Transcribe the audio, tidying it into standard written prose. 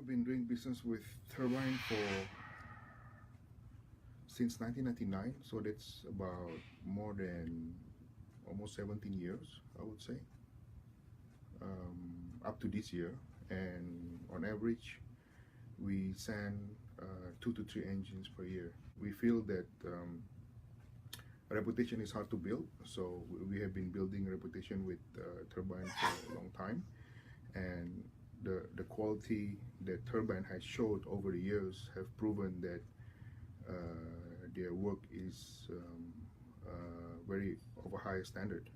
been doing business with turbine since 1999, so that's about more than almost 17 years, I would say, up to this year. And on average, we send 2 to 3 engines per year. We feel that reputation is hard to build, so we have been building a reputation with turbine for a long time, and the quality that turbine has showed over the years have proven that their work is very of a high standard.